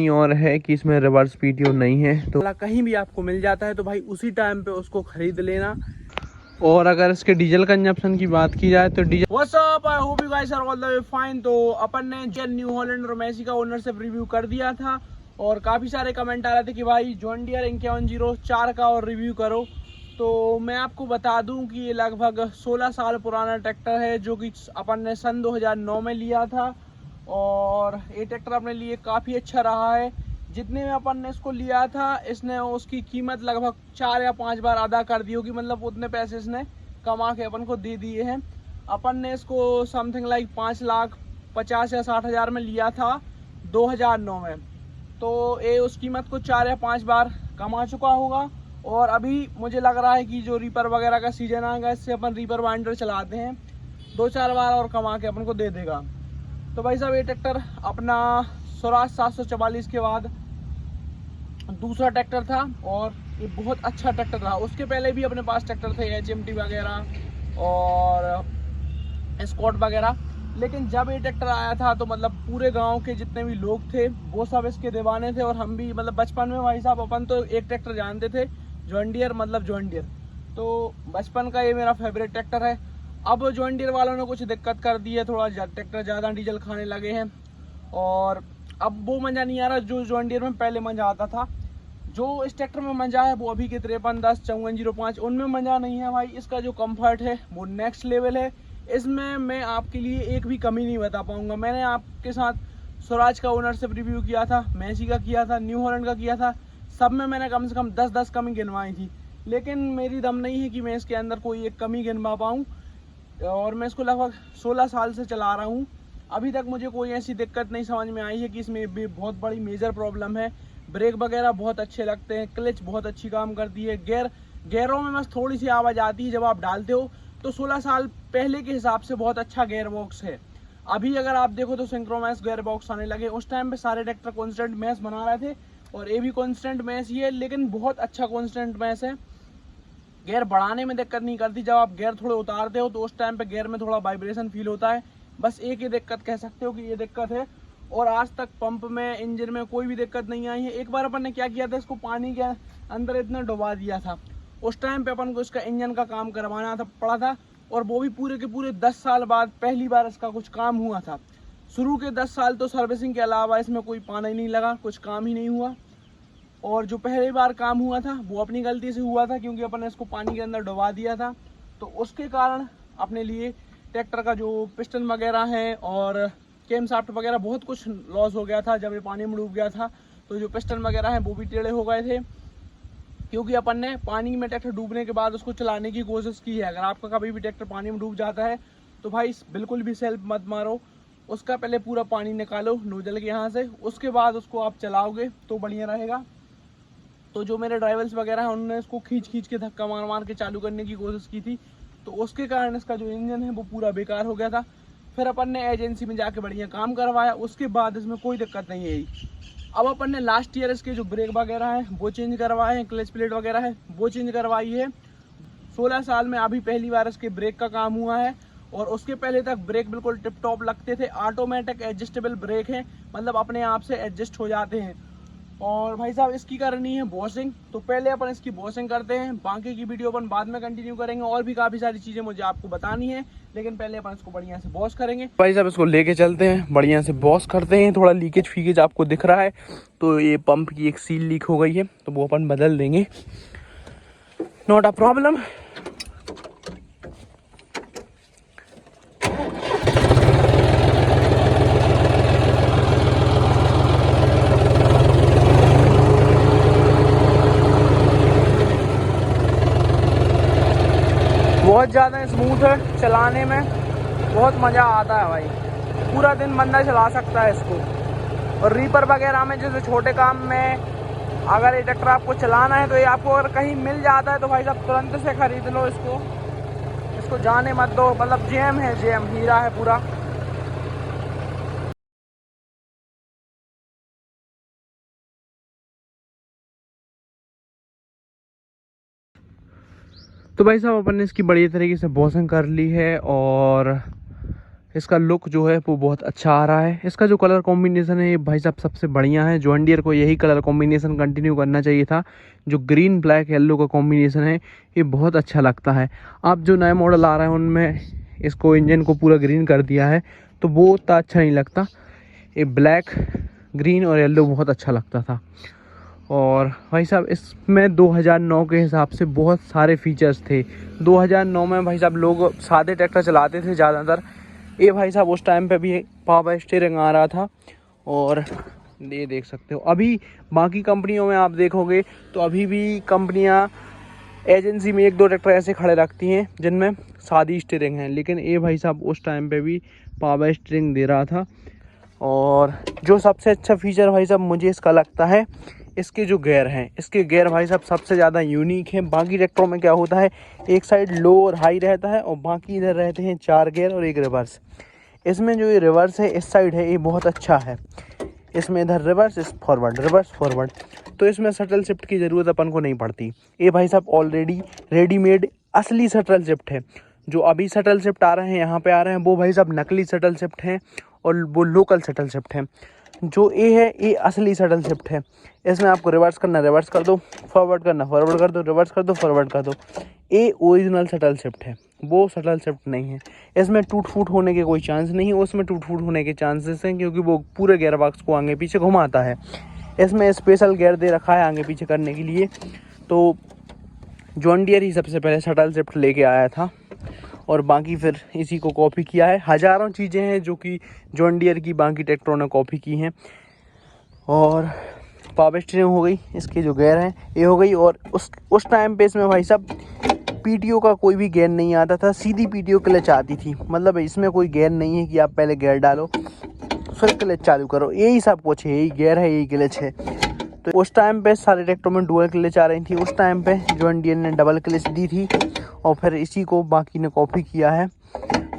और है कि इसमें रिवर्स पीटीओ नहीं है, तो कहीं भी आपको मिल जाता है तो भाई उसी टाइम पे उसको खरीद लेना। और अगर इसके डीजल कंजप्शन की बात की जाए तो डीजल what's up, I hope you guys are all the way fine. तो अपन ने न्यू हॉलैंड और मैसी का ओनरशिप रिव्यू कर दिया था और काफ़ी सारे कमेंट आ रहे थे कि भाई जॉन डियर 5104 का और रिव्यू करो। तो मैं आपको बता दूं कि ये लगभग 16 साल पुराना ट्रैक्टर है, जो कि अपन ने सन 2009 में लिया था और ये ट्रैक्टर अपने लिए काफ़ी अच्छा रहा है। जितने में अपन ने इसको लिया था इसने उसकी कीमत लगभग 4 या 5 बार अदा कर दी होगी, मतलब उतने पैसे इसने कमा के अपन को दे दिए हैं। अपन ने इसको समथिंग लाइक 5,50,000 या 60,000 में लिया था 2009 में, तो ये उस कीमत को 4 या 5 बार कमा चुका होगा। और अभी मुझे लग रहा है कि जो रीपर वगैरह का सीजन आएगा इससे अपन रीपर बाइंडर चलाते हैं 2-4 बार और कमा के अपन को दे देगा। तो भाई साहब ये ट्रैक्टर अपना स्वराज 744 के बाद दूसरा ट्रैक्टर था और ये बहुत अच्छा ट्रैक्टर रहा। उसके पहले भी अपने पास ट्रैक्टर थे HMT वगैरह और स्कॉट वगैरह, लेकिन जब ये ट्रैक्टर आया था तो मतलब पूरे गांव के जितने भी लोग थे वो सब इसके दीवाने थे। और हम भी मतलब बचपन में भाई साहब अपन तो एक ट्रैक्टर जानते थे, जॉन डियर, मतलब जॉन डियर। तो बचपन का ये मेरा फेवरेट ट्रैक्टर है। अब जॉन डियर वालों ने कुछ दिक्कत कर दी है, थोड़ा ट्रैक्टर ज़्यादा डीजल खाने लगे हैं और अब वो मज़ा नहीं आ रहा जो जॉन डियर में पहले मज़ा आता था। जो इस ट्रैक्टर में मज़ा है वो अभी के 5310 5405 उनमें मज़ा नहीं है भाई। इसका जो कंफर्ट है वो नेक्स्ट लेवल है। इसमें मैं आपके लिए एक भी कमी नहीं बता पाऊंगा। मैंने आपके साथ स्वराज का ओनरशिप रिव्यू किया था, मैसी का किया था, न्यू हॉलैंड का किया था, सब में मैंने कम से कम 10-10 कमी गिनवाई थी, लेकिन मेरी दम नहीं है कि मैं इसके अंदर कोई एक कमी गिनवा पाऊँ। और मैं इसको लगभग 16 साल से चला रहा हूँ, अभी तक मुझे कोई ऐसी दिक्कत नहीं समझ में आई है कि इसमें भी बहुत बड़ी मेजर प्रॉब्लम है। ब्रेक वगैरह बहुत अच्छे लगते हैं, क्लच बहुत अच्छी काम करती है, गेयरों में बस थोड़ी सी आवाज़ आती है जब आप डालते हो। तो 16 साल पहले के हिसाब से बहुत अच्छा गेयर बॉक्स है। अभी अगर आप देखो तो सिंक्रोमैस गेयर बॉक्स आने लगे, उस टाइम पे सारे ट्रैक्टर कॉन्स्टेंट मैस बना रहे थे और ये भी कॉन्स्टेंट मैस ही है, लेकिन बहुत अच्छा कॉन्स्टेंट मैस है। गेयर बढ़ाने में दिक्कत नहीं करती, जब आप गेयर थोड़े उतारते हो तो उस टाइम पे गेयर में थोड़ा वाइब्रेशन फील होता है, बस एक ही दिक्कत कह सकते हो कि ये दिक्कत है। और आज तक पंप में इंजन में कोई भी दिक्कत नहीं आई है। एक बार अपन ने क्या किया था, इसको पानी के अंदर इतना डुबा दिया था, उस टाइम पे अपन को इसका इंजन का काम करवाना था पड़ा था, और वो भी पूरे के पूरे 10 साल बाद पहली बार इसका कुछ काम हुआ था। शुरू के 10 साल तो सर्विसिंग के अलावा इसमें कोई पानी नहीं लगा, कुछ काम ही नहीं हुआ। और जो पहली बार काम हुआ था वो अपनी गलती से हुआ था, क्योंकि अपन ने इसको पानी के अंदर डुबा दिया था। तो उसके कारण अपने लिए ट्रैक्टर का जो पिस्टन वगैरह है और केम शाफ्ट वगैरह बहुत कुछ लॉस हो गया था जब ये पानी में डूब गया था। तो जो पिस्टन वगैरह हैं वो भी टेढ़े हो गए थे, क्योंकि अपन ने पानी में ट्रैक्टर डूबने के बाद उसको चलाने की कोशिश की है। अगर आपका कभी भी ट्रैक्टर पानी में डूब जाता है तो भाई बिल्कुल भी सेल्फ मत मारो, उसका पहले पूरा पानी निकालो नोजल के यहाँ से, उसके बाद उसको आप चलाओगे तो बढ़िया रहेगा। तो जो मेरे ड्राइवर्स वगैरह हैं उन्होंने इसको खींच खींच के धक्का मार मार के चालू करने की कोशिश की थी, तो उसके कारण इसका जो इंजन है वो पूरा बेकार हो गया था। फिर अपन ने एजेंसी में जाके बढ़िया काम करवाया, उसके बाद इसमें कोई दिक्कत नहीं आई। अब अपन ने लास्ट ईयर इसके जो ब्रेक वगैरह हैं वो चेंज करवाए हैं, क्लच प्लेट वगैरह है वो चेंज करवाई है। 16 साल में अभी पहली बार इसके ब्रेक का काम हुआ है, और उसके पहले तक ब्रेक बिल्कुल टिप टॉप लगते थे। ऑटोमेटिक एडजस्टेबल ब्रेक है, मतलब अपने आप से एडजस्ट हो जाते हैं। और भाई साहब इसकी करनी है वॉशिंग, तो पहले अपन इसकी वॉशिंग करते हैं, बाकी की वीडियो अपन बाद में कंटिन्यू करेंगे। और भी काफ़ी सारी चीज़ें मुझे आपको बतानी है, लेकिन पहले अपन इसको बढ़िया से वॉश करेंगे। भाई साहब इसको लेके चलते हैं, बढ़िया से वॉश करते हैं। थोड़ा लीकेज फीकेज आपको दिख रहा है, तो ये पंप की एक सील लीक हो गई है, तो वो अपन बदल देंगे, नॉट अ प्रॉब्लम। बहुत ज़्यादा स्मूथ है चलाने में, बहुत मज़ा आता है भाई, पूरा दिन बंदा चला सकता है इसको। और रीपर वगैरह में जैसे छोटे काम में अगर ये ट्रैक्टर आपको चलाना है तो ये आपको अगर कहीं मिल जाता है तो भाई साहब तुरंत से ख़रीद लो इसको, इसको जाने मत दो, मतलब जेम है, जेम हीरा है पूरा। तो भाई साहब अपन ने इसकी बढ़िया तरीके से वॉशिंग कर ली है, और इसका लुक जो है वो बहुत अच्छा आ रहा है। इसका जो कलर कॉम्बिनेशन है ये भाई साहब सबसे बढ़िया है। जॉन डियर को यही कलर कॉम्बिनेशन कंटिन्यू करना चाहिए था। जो ग्रीन ब्लैक येलो का कॉम्बिनेशन है ये बहुत अच्छा लगता है। अब जो नए मॉडल आ रहे हैं उनमें इसको इंजन को पूरा ग्रीन कर दिया है तो वो उतना अच्छा नहीं लगता। ये ब्लैक ग्रीन और येलो बहुत अच्छा लगता था। और भाई साहब इसमें 2009 के हिसाब से बहुत सारे फीचर्स थे। 2009 में भाई साहब लोग सादे ट्रैक्टर चलाते थे ज़्यादातर। ये भाई साहब उस टाइम पे भी पावर स्टीयरिंग आ रहा था और ये देख सकते हो। अभी बाकी कंपनियों में आप देखोगे तो अभी भी कंपनियां एजेंसी में 1-2 ट्रैक्टर ऐसे खड़े रखती हैं जिनमें सादी स्टीयरिंग है, लेकिन ये भाई साहब उस टाइम पे भी पावर स्टीयरिंग दे रहा था। और जो सबसे अच्छा फीचर भाई साहब मुझे इसका लगता है, इसके जो गियर हैं, इसके गियर भाई साहब सबसे ज़्यादा यूनिक है। बाकी ट्रैक्टरों में क्या होता है, एक साइड लो और हाई रहता है और बाकी इधर रहते हैं 4 गियर और 1 रिवर्स। इसमें जो ये रिवर्स है इस साइड है ये बहुत अच्छा है। इसमें इधर रिवर्स इस फॉरवर्ड रिवर्स फॉरवर्ड, तो इसमें शटल शिफ्ट की ज़रूरत अपन को नहीं पड़ती। ये भाई साहब ऑलरेडी रेडीमेड असली शटल शिफ्ट है। जो अभी शटल शिफ्ट आ रहे हैं यहाँ पे आ रहे हैं वो भाई साहब नकली शटल शिफ्ट हैं और वो लोकल शटल शिफ्ट हैं। जो ये है ये असली शटल शिफ्ट है। इसमें आपको रिवर्स करना रिवर्स कर दो, फॉरवर्ड करना फॉरवर्ड कर दो, रिवर्स कर दो फॉरवर्ड कर दो। ये ओरिजिनल शटल शिफ्ट है, वो शटल शिफ्ट नहीं है। इसमें टूट फूट होने के कोई चांस नहीं है, उसमें टूट फूट होने के चांसेस हैं क्योंकि वो पूरे गियर बॉक्स को आगे पीछे घुमाता है। इसमें स्पेशल गियर दे रखा है आगे पीछे करने के लिए। तो जॉन डियर ही सबसे पहले शटल शिफ्ट लेके आया था और बाकी फिर इसी को कॉपी किया है। हज़ारों चीज़ें हैं जो कि जॉन डियर की बाकी ट्रैक्टरों ने कॉपी की हैं। और पावर स्टीयरिंग हो गई, इसके जो गियर हैं ये हो गई। और उस टाइम पे इसमें भाई साहब पीटीओ का कोई भी गियर नहीं आता था, सीधी पीटीओ क्लच आती थी। मतलब इसमें कोई गियर नहीं है कि आप पहले गियर डालो फिर क्लच चालू करो, यही सब कुछ है, यही गियर है यही क्लच है। तो उस टाइम पे सारे ट्रैक्टरों में डुअल क्लच आ रही थी, उस टाइम पे जॉन डियर ने डबल क्लच दी थी और फिर इसी को बाकी ने कॉपी किया है।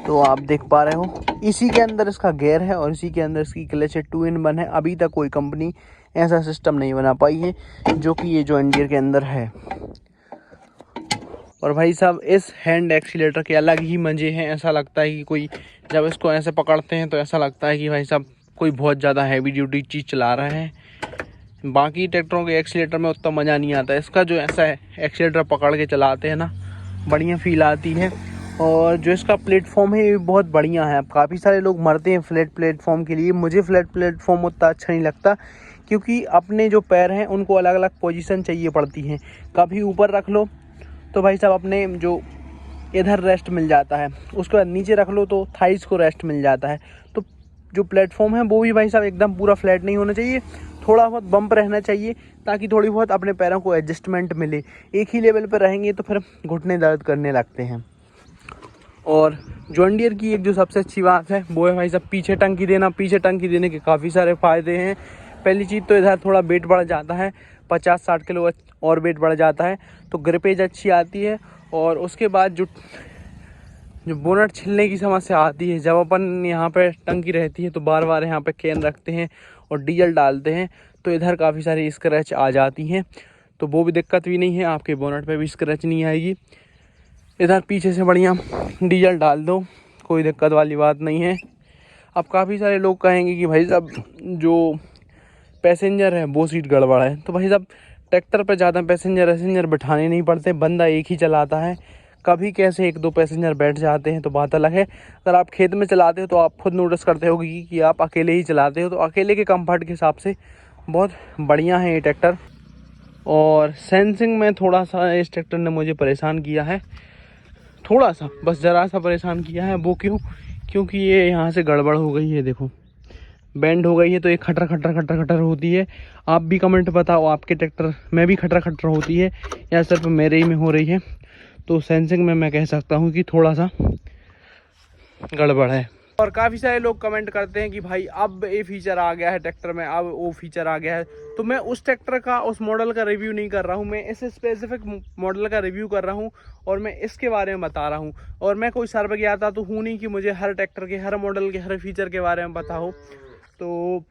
तो आप देख पा रहे हो इसी के अंदर इसका गियर है और इसी के अंदर इसकी क्लच है, 2-in-1 है। अभी तक कोई कंपनी ऐसा सिस्टम नहीं बना पाई है जो कि ये जॉन डियर के अंदर है। और भाई साहब इस हैंड एक्सीलेटर के अलग ही मज़े हैं। ऐसा लगता है कि कोई जब इसको ऐसे पकड़ते हैं तो ऐसा लगता है कि भाई साहब कोई बहुत ज़्यादा हैवी ड्यूटी चीज़ चला रहा है। बाकी ट्रैक्टरों के एक्सीलेटर में उतना मज़ा नहीं आता, इसका जो ऐसा है एक्सीलेटर पकड़ के चलाते हैं ना बढ़िया फील आती है। और जो इसका प्लेटफॉर्म है ये बहुत बढ़िया है। अब काफ़ी सारे लोग मरते हैं फ्लैट प्लेटफॉर्म के लिए, मुझे फ्लैट प्लेटफॉर्म उतना अच्छा नहीं लगता क्योंकि अपने जो पैर हैं उनको अलग अलग पोजीशन चाहिए पड़ती हैं। कभी ऊपर रख लो तो भाई साहब अपने जो इधर रेस्ट मिल जाता है, उसके बाद नीचे रख लो तो थाइस को रेस्ट मिल जाता है। तो जो प्लेटफॉर्म है वो भी भाई साहब एकदम पूरा फ्लैट नहीं होना चाहिए, थोड़ा बहुत बम्प रहना चाहिए ताकि थोड़ी बहुत अपने पैरों को एडजस्टमेंट मिले। एक ही लेवल पर रहेंगे तो फिर घुटने दर्द करने लगते हैं। और जॉन डियर की एक जो सबसे अच्छी बात है वो है भाई साहब पीछे टंकी देना। पीछे टंकी देने के काफ़ी सारे फ़ायदे हैं। पहली चीज़ तो इधर थोड़ा वेट बढ़ जाता है, 50-60 किलो और वेट बढ़ जाता है तो ग्रिपेज अच्छी आती है। और उसके बाद जो बोनट छिलने की समस्या आती है, जब अपन यहाँ पे टंकी रहती है तो बार बार यहाँ पे कैन रखते हैं और डीजल डालते हैं तो इधर काफ़ी सारी स्क्रैच आ जाती हैं, तो वो भी दिक्कत भी नहीं है, आपके बोनट पे भी स्क्रैच नहीं आएगी। इधर पीछे से बढ़िया डीजल डाल दो, कोई दिक्कत वाली बात नहीं है। अब काफ़ी सारे लोग कहेंगे कि भाई साहब जो पैसेंजर है वो सीट गड़बड़ है, तो भाई साहब ट्रैक्टर पर ज़्यादा पैसेंजर बिठाने नहीं पड़ते, बंदा एक ही चलाता है। कभी कैसे 1-2 पैसेंजर बैठ जाते हैं तो बात अलग है। अगर आप खेत में चलाते हो तो आप खुद नोटिस करते हो कि आप अकेले ही चलाते हो, तो अकेले के कंफर्ट के हिसाब से बहुत बढ़िया है ये ट्रैक्टर। और सेंसिंग में थोड़ा सा इस ट्रैक्टर ने मुझे परेशान किया है, थोड़ा सा, बस ज़रा सा परेशान किया है। वो क्योंकि ये यहाँ से गड़बड़ हो गई है, देखो बैंड हो गई है तो ये खटर खटर खटर खटर होती है। आप भी कमेंट बताओ आपके ट्रैक्टर में भी खटर खटर होती है या सिर्फ मेरे ही में हो रही है। तो सेंसिंग में मैं कह सकता हूँ कि थोड़ा सा गड़बड़ है। और काफ़ी सारे लोग कमेंट करते हैं कि भाई अब ये फीचर आ गया है ट्रैक्टर में, अब वो फीचर आ गया है। तो मैं उस ट्रैक्टर का, उस मॉडल का रिव्यू नहीं कर रहा हूँ, मैं इस स्पेसिफिक मॉडल का रिव्यू कर रहा हूँ और मैं इसके बारे में बता रहा हूँ। और मैं कोई सर्वज्ञाता तो हूँ नहीं कि मुझे हर ट्रैक्टर के, हर मॉडल के, हर फीचर के बारे में पता हो। तो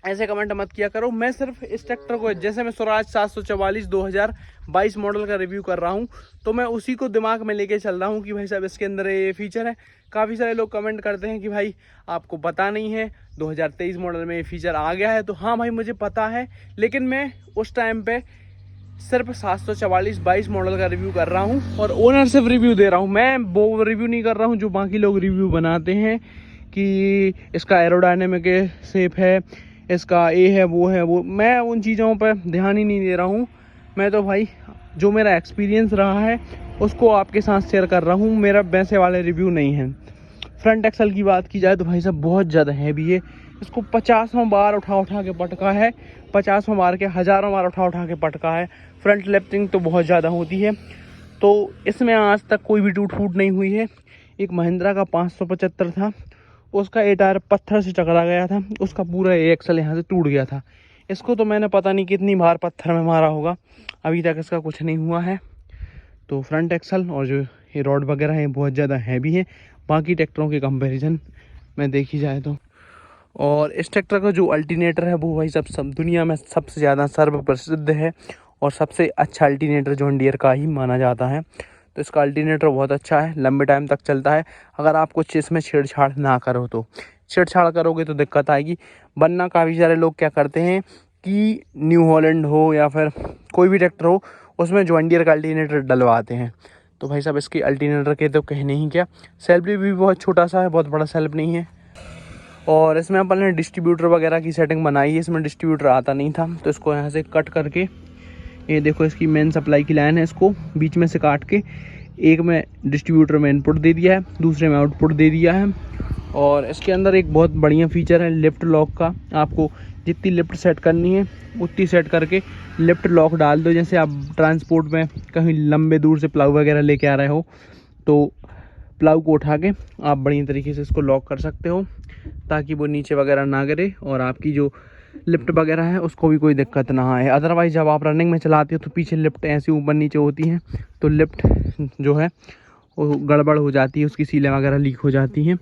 ऐसे कमेंट मत किया करो। मैं सिर्फ इस ट्रैक्टर को, जैसे मैं स्वराज 744 2022 मॉडल का रिव्यू कर रहा हूँ, तो मैं उसी को दिमाग में लेके चल रहा हूँ कि भाई साहब इसके अंदर ये फीचर है। काफ़ी सारे लोग कमेंट करते हैं कि भाई आपको पता नहीं है 2023 मॉडल में ये फीचर आ गया है। तो हाँ भाई मुझे पता है, लेकिन मैं उस टाइम पे सिर्फ 744-22 मॉडल का रिव्यू कर रहा हूँ और ओनरशिप रिव्यू दे रहा हूँ। मैं वो रिव्यू नहीं कर रहा हूँ जो बाकी लोग रिव्यू बनाते हैं कि इसका एरोडायनेमिक शेप है, इसका ये है वो है वो। मैं उन चीज़ों पर ध्यान ही नहीं दे रहा हूँ। मैं तो भाई जो मेरा एक्सपीरियंस रहा है उसको आपके साथ शेयर कर रहा हूँ। मेरा वैसे वाले रिव्यू नहीं है। फ्रंट एक्सल की बात की जाए तो भाई साहब बहुत ज़्यादा हैवी है। इसको 50वां बार उठा के पटका है, 50वां बार के हज़ारों बार उठा के पटका है। फ्रंट लिफ्टिंग तो बहुत ज़्यादा होती है, तो इसमें आज तक कोई भी टूट फूट नहीं हुई है। एक महिंद्रा का 575 था, उसका ए टायर पत्थर से टकरा गया था, उसका पूरा ए एक्सल यहाँ से टूट गया था। इसको तो मैंने पता नहीं कितनी बार पत्थर में मारा होगा, अभी तक इसका कुछ नहीं हुआ है। तो फ्रंट एक्सल और जो ये रॉड वगैरह है बहुत ज़्यादा हैवी है बाकी ट्रैक्टरों के कंपैरिजन में देखी जाए तो। और इस ट्रैक्टर का जो अल्टरनेटर है वो भाई सब दुनिया में सबसे ज़्यादा सर्व प्रसिद्ध है और सबसे अच्छा अल्टरनेटर जॉन डियर का ही माना जाता है। तो इसका अल्टरनेटर बहुत अच्छा है, लंबे टाइम तक चलता है अगर आप कुछ इसमें छेड़छाड़ ना करो तो। छेड़छाड़ करोगे तो दिक्कत आएगी, वरना काफ़ी सारे लोग क्या करते हैं कि न्यू हॉलैंड हो या फिर कोई भी ट्रैक्टर हो उसमें जॉन डियर का अल्टरनेटर डलवाते हैं। तो भाई साहब इसकी अल्टरनेटर के तो कहने ही क्या। सेल्फ भी बहुत छोटा सा है, बहुत बड़ा सेल्फ नहीं है। और इसमें अपन ने डिस्ट्रीब्यूटर वगैरह की सेटिंग बनाई है। इसमें डिस्ट्रीब्यूटर आता नहीं था, तो इसको यहाँ से कट करके, ये देखो इसकी मेन सप्लाई की लाइन है, इसको बीच में से काट के एक में डिस्ट्रीब्यूटर में इनपुट दे दिया है, दूसरे में आउटपुट दे दिया है। और इसके अंदर एक बहुत बढ़िया फीचर है लिफ्ट लॉक का। आपको जितनी लिफ्ट सेट करनी है उतनी सेट करके लिफ्ट लॉक डाल दो। जैसे आप ट्रांसपोर्ट में कहीं लंबे दूर से प्लाऊ वगैरह लेके आ रहे हो तो प्लाऊ को उठा के आप बढ़िया तरीके से इसको लॉक कर सकते हो ताकि वो नीचे वगैरह ना गिरे और आपकी जो लिफ्ट वगैरह है उसको भी कोई दिक्कत ना आए। अदरवाइज़ जब आप रनिंग में चलाते हो तो पीछे लिफ्ट ऐसे ऊपर नीचे होती हैं तो लिफ्ट जो है वो गड़बड़ हो जाती है, उसकी सीलें वगैरह लीक हो जाती हैं।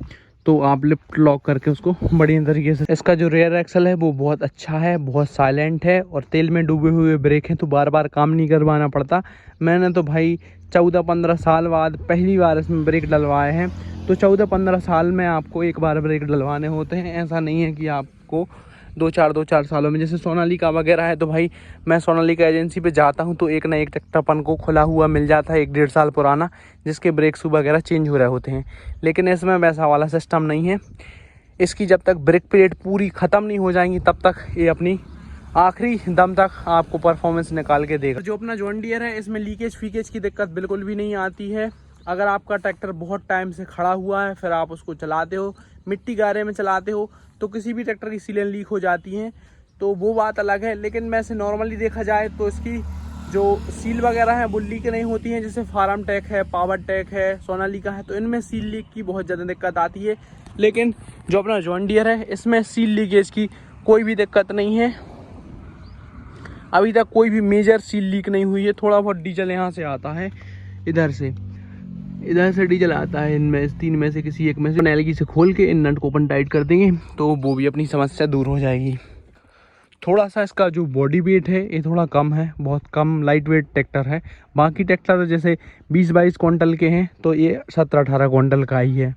तो आप लिफ्ट लॉक करके उसको बढ़िया तरीके से। इसका जो रेयर एक्सल है वो बहुत अच्छा है, बहुत साइलेंट है और तेल में डूबे हुए ब्रेक हैं तो बार बार काम नहीं करवाना पड़ता। मैंने तो भाई 14-15 साल बाद पहली बार इसमें ब्रेक डलवाए हैं। तो 14-15 साल में आपको एक बार ब्रेक डलवाने होते हैं, ऐसा नहीं है कि आपको 2-4 सालों में। जैसे सोनालिका वगैरह है तो भाई मैं सोनालिका एजेंसी पे जाता हूँ तो एक ना एक ट्रैक्टर अपन को खुला हुआ मिल जाता है 1-1.5 साल पुराना, जिसके ब्रेक शू वगैरह चेंज हो रहे होते हैं। लेकिन इसमें वैसा वाला सिस्टम नहीं है। इसकी जब तक ब्रेक पीरियड पूरी ख़त्म नहीं हो जाएंगी तब तक ये अपनी आखिरी दम तक आपको परफॉर्मेंस निकाल के देगा। जो अपना जॉन डियर है इसमें लीकेज फीकेज की दिक्कत बिल्कुल भी नहीं आती है। अगर आपका ट्रैक्टर बहुत टाइम से खड़ा हुआ है फिर आप उसको चलाते हो, मिट्टी गारे में चलाते हो तो किसी भी ट्रैक्टर की सीलें लीक हो जाती हैं, तो वो बात अलग है। लेकिन वैसे नॉर्मली देखा जाए तो इसकी जो सील वगैरह है वो लीक नहीं होती हैं। जैसे फार्म टेक है, पावर टेक है, सोनालिका है, तो इनमें सील लीक की बहुत ज़्यादा दिक्कत आती है। लेकिन जो अपना जॉन डियर है इसमें सील लीकेज की कोई भी दिक्कत नहीं है। अभी तक कोई भी मेजर सील लीक नहीं हुई है। थोड़ा बहुत डीजल यहाँ से आता है, इधर से डीजल आता है, इनमें 3 में से किसी एक में से। नैलगी से खोल के इन नट को ओपन टाइट कर देंगे तो वो भी अपनी समस्या दूर हो जाएगी। थोड़ा सा इसका जो बॉडी वेट है ये थोड़ा कम है, बहुत कम लाइट वेट ट्रैक्टर है। बाकी ट्रैक्टर जैसे 20-22 क्विंटल के हैं तो ये 17-18 क्विंटल का ही है।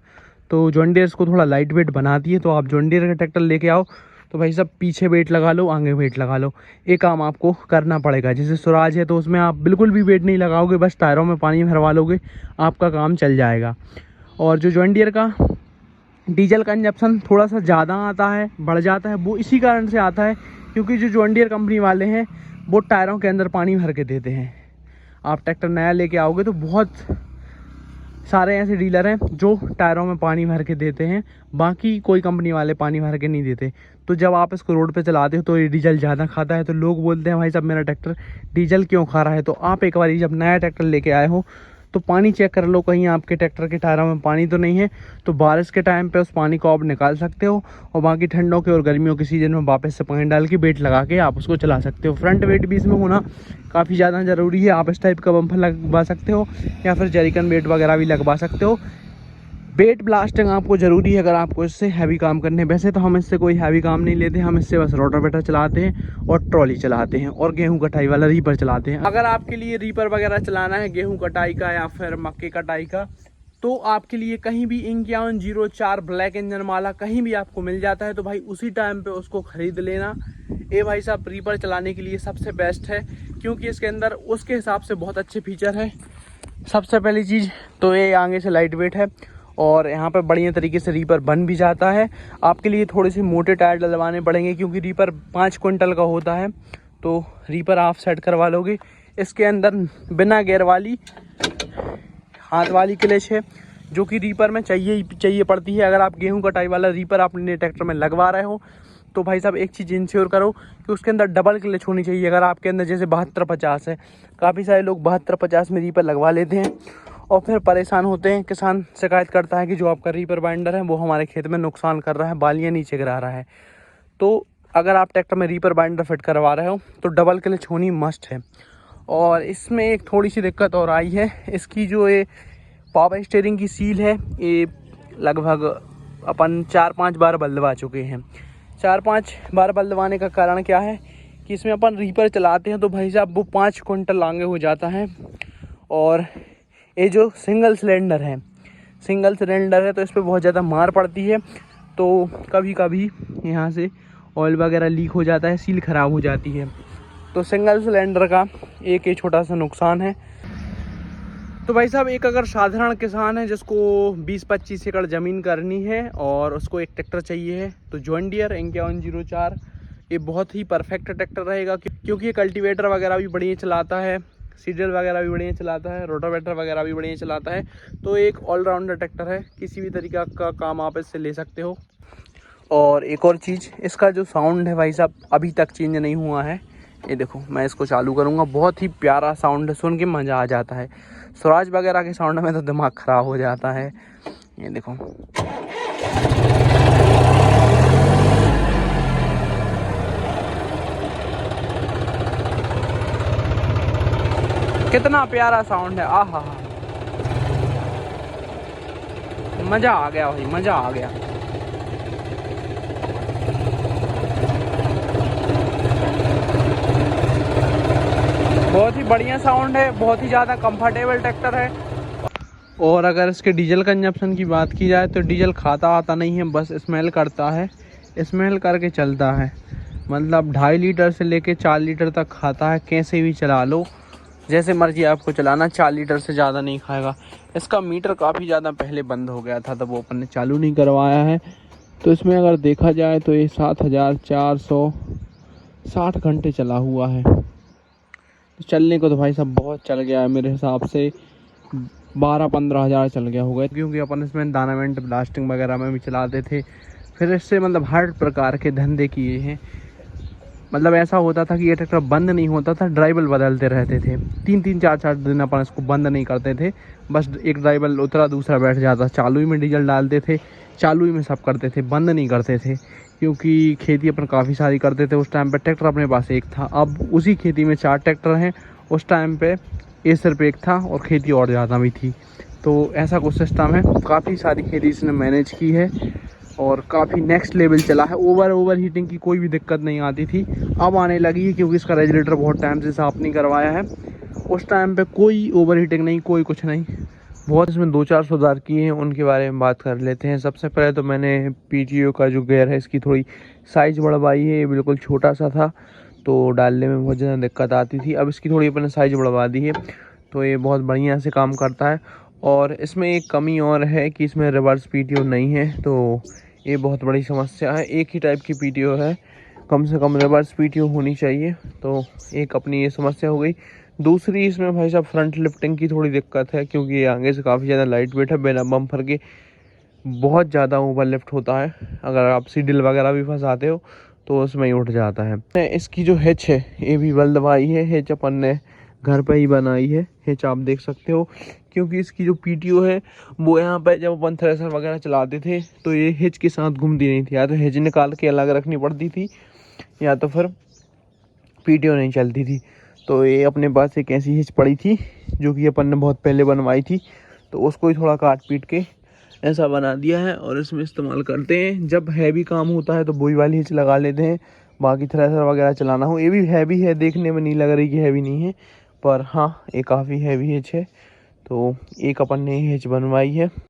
तो जॉन डियर को थोड़ा लाइट वेट बनाती है। तो आप जॉन डियर का ट्रैक्टर लेके आओ तो भाई सब पीछे वेट लगा लो, आगे वेट लगा लो, ये काम आपको करना पड़ेगा। जैसे स्वराज है तो उसमें आप बिल्कुल भी वेट नहीं लगाओगे, बस टायरों में पानी भरवा लोगे, आपका काम चल जाएगा। और जो जॉन डियर का डीजल कंजप्शन थोड़ा सा ज़्यादा आता है, बढ़ जाता है, वो इसी कारण से आता है क्योंकि जो जॉन डियर कंपनी वाले हैं वो टायरों के अंदर पानी भर के देते हैं। आप ट्रैक्टर नया लेके आओगे तो बहुत सारे ऐसे डीलर हैं जो टायरों में पानी भर के देते हैं, बाकी कोई कंपनी वाले पानी भर के नहीं देते। तो जब आप इसको रोड पे चलाते हो तो ये डीजल ज़्यादा खाता है, तो लोग बोलते हैं भाई साहब मेरा ट्रैक्टर डीजल क्यों खा रहा है। तो आप एक बार जब नया ट्रैक्टर लेके आए हो तो पानी चेक कर लो, कहीं आपके ट्रैक्टर के टायरों में पानी तो नहीं है। तो बारिश के टाइम पे उस पानी को आप निकाल सकते हो और बाकी ठंडों के और गर्मियों के सीजन में वापस से पानी डाल के वेट लगा के आप उसको चला सकते हो। फ्रंट वेट भी इसमें होना काफ़ी ज़्यादा ज़रूरी है। आप इस टाइप का बम्पर लगवा सकते हो या फिर जरिकन वेट वगैरह भी लगवा सकते हो। वेट ब्लास्टिंग आपको ज़रूरी है अगर आपको इससे हैवी काम करने। वैसे तो हम इससे कोई हैवी काम नहीं लेते, हम इससे बस रोटावेटर चलाते हैं और ट्रॉली चलाते हैं और गेहूं कटाई वाला रीपर चलाते हैं। अगर आपके लिए रीपर वगैरह चलाना है गेहूं कटाई का या फिर मक्के कटाई का, तो आपके लिए कहीं भी 5104 ब्लैक इंजन वाला कहीं भी आपको मिल जाता है, तो भाई उसी टाइम पे उसको ख़रीद लेना। ये भाई साहब रीपर चलाने के लिए सबसे बेस्ट है, क्योंकि इसके अंदर उसके हिसाब से बहुत अच्छे फीचर है। सबसे पहली चीज़ तो ये आगे से लाइट वेट है और यहाँ पर बढ़िया तरीके से रीपर बन भी जाता है। आपके लिए थोड़े से मोटे टायर डलवाने पड़ेंगे, क्योंकि रीपर 5 क्विंटल का होता है, तो रीपर आप सेट करवा लोगे। इसके अंदर बिना गेयर वाली हाथ वाली क्लच है, जो कि रीपर में चाहिए पड़ती है। अगर आप गेहूं कटाई वाला रीपर अपने ट्रैक्टर में लगवा रहे हो, तो भाई साहब एक चीज़ इंश्योर करो कि उसके अंदर डबल क्लच होनी चाहिए। अगर आपके अंदर जैसे 7250 है, काफ़ी सारे लोग 7250 में रीपर लगवा लेते हैं और फिर परेशान होते हैं। किसान शिकायत करता है कि जो आपका रीपर बाइंडर है वो हमारे खेत में नुकसान कर रहा है, बालियाँ नीचे गिरा रहा है। तो अगर आप ट्रैक्टर में रीपर बाइंडर फिट करवा रहे हो तो डबल क्लच होनी मस्ट है। और इसमें एक थोड़ी सी दिक्कत और आई है, इसकी जो ये पावर स्टीयरिंग की सील है, ये लगभग अपन 4-5 बार बदलवा चुके हैं। 4-5 बार बदलवाने का कारण क्या है कि इसमें अपन रीपर चलाते हैं तो भाई साहब वो 5 क्विंटल आगे हो जाता है। और ये जो सिंगल सिलेंडर है तो इस पर बहुत ज़्यादा मार पड़ती है, तो कभी कभी यहाँ से ऑयल वगैरह लीक हो जाता है, सील ख़राब हो जाती है। तो सिंगल सिलेंडर का एक ये छोटा सा नुकसान है। तो भाई साहब एक अगर साधारण किसान है जिसको 20-25 एकड़ ज़मीन करनी है और उसको एक ट्रैक्टर चाहिए है, तो जॉन डियर 5104 ये बहुत ही परफेक्ट ट्रैक्टर रहेगा, क्योंकि ये कल्टीवेटर वगैरह भी बढ़िया चलाता है, सीडल वगैरह भी बढ़िया चलाता है, रोटावेटर वगैरह भी बढ़िया चलाता है। तो एक ऑलराउंडर ट्रैक्टर है, किसी भी तरीका का काम आप इससे ले सकते हो। और एक और चीज़, इसका जो साउंड है भाई साहब अभी तक चेंज नहीं हुआ है। ये देखो मैं इसको चालू करूँगा, बहुत ही प्यारा साउंड है, सुन के मज़ा आ जाता है। स्वराज वगैरह के साउंड में तो दिमाग ख़राब हो जाता है। ये देखो कितना प्यारा साउंड है, आहा हा, मज़ा आ गया भाई, मज़ा आ गया। बहुत ही बढ़िया साउंड है, बहुत ही ज़्यादा कंफर्टेबल ट्रैक्टर है। और अगर इसके डीजल कंजप्शन की बात की जाए तो डीजल खाता आता नहीं है, बस स्मेल करता है, स्मेल करके चलता है। मतलब 2.5 लीटर से लेके 4 लीटर तक खाता है, कैसे भी चला लो, जैसे मर्जी आपको चलाना, 4 लीटर से ज़्यादा नहीं खाएगा। इसका मीटर काफ़ी ज़्यादा पहले बंद हो गया था, तब वो अपन ने चालू नहीं करवाया है। तो इसमें अगर देखा जाए तो ये 7460 घंटे चला हुआ है। तो चलने को तो भाई साहब बहुत चल गया है, मेरे हिसाब से 12-15 हज़ार चल गया होगा, क्योंकि अपन इसमें दाना वेंट ब्लास्टिंग वगैरह में भी चलाते थे। फिर इससे मतलब हर प्रकार के धंधे किए हैं। मतलब ऐसा होता था कि ये ट्रैक्टर बंद नहीं होता था, ड्राइवल बदलते रहते थे, 3-3 4-4 दिन अपन इसको बंद नहीं करते थे। बस एक ड्राइवल उतरा दूसरा बैठ जाता, चालू ही में डीजल डालते थे, चालू ही में सब करते थे, बंद नहीं करते थे, क्योंकि खेती अपन काफ़ी सारी करते थे। उस टाइम पे ट्रैक्टर अपने पास एक था, अब उसी खेती में 4 ट्रैक्टर हैं। उस टाइम पे ये सिर्फ एक था और खेती और ज़्यादा भी थी। तो ऐसा कुछ सिस्टम है, काफ़ी सारी खेती इसने मैनेज की है और काफ़ी नेक्स्ट लेवल चला है। ओवर हीटिंग की कोई भी दिक्कत नहीं आती थी, अब आने लगी है, क्योंकि इसका रेगुलेटर बहुत टाइम से साफ़ नहीं करवाया है। उस टाइम पे कोई ओवर हीटिंग नहीं, कोई कुछ नहीं। बहुत इसमें 2-4 सुधार किए हैं, उनके बारे में बात कर लेते हैं। सबसे पहले तो मैंने PTO का जो गेयर है इसकी थोड़ी साइज़ बढ़वाई है। ये बिल्कुल छोटा सा था तो डालने में बहुत ज़्यादा दिक्कत आती थी, अब इसकी थोड़ी अपने साइज़ बढ़वा दी है, तो ये बहुत बढ़िया से काम करता है। और इसमें एक कमी और है कि इसमें रिवर्स PTO नहीं है, तो ये बहुत बड़ी समस्या है। एक ही टाइप की PTO है, कम से कम रिवर्स PTO होनी चाहिए, तो एक अपनी ये समस्या हो गई। दूसरी इसमें भाई साहब फ्रंट लिफ्टिंग की थोड़ी दिक्कत है, क्योंकि ये आगे से काफ़ी ज़्यादा लाइट वेट है, बिना बम्पर के बहुत ज़्यादा ओवर लिफ्ट होता है। अगर आप सीडल वगैरह भी फंसाते हो तो उसमें ही उठ जाता है। इसकी जो हिच है ये भी बल्दवाई है, हिच अपन ने घर पे ही बनाई है, हिच आप देख सकते हो, क्योंकि इसकी जो PTO है वो यहाँ पे जब अपन थ्रेसर वगैरह चलाते थे तो ये हिच के साथ घूमती नहीं थी, या तो हिच निकाल के अलग रखनी पड़ती थी या तो फिर PTO नहीं चलती थी। तो ये अपने पास एक ऐसी हिच पड़ी थी जो कि अपन ने बहुत पहले बनवाई थी, तो उसको ही थोड़ा काट पीट के ऐसा बना दिया है और इसमें इस्तेमाल करते हैं। जब हैवी काम होता है तो बोई वाली हिच लगा लेते हैं, बाकी थ्रेसर वगैरह चलाना हो। ये भी हैवी है, देखने में नहीं लग रही कि हैवी नहीं है, पर हाँ ये काफ़ी हैवी हिच है। तो एक अपन ने हिच बनवाई है।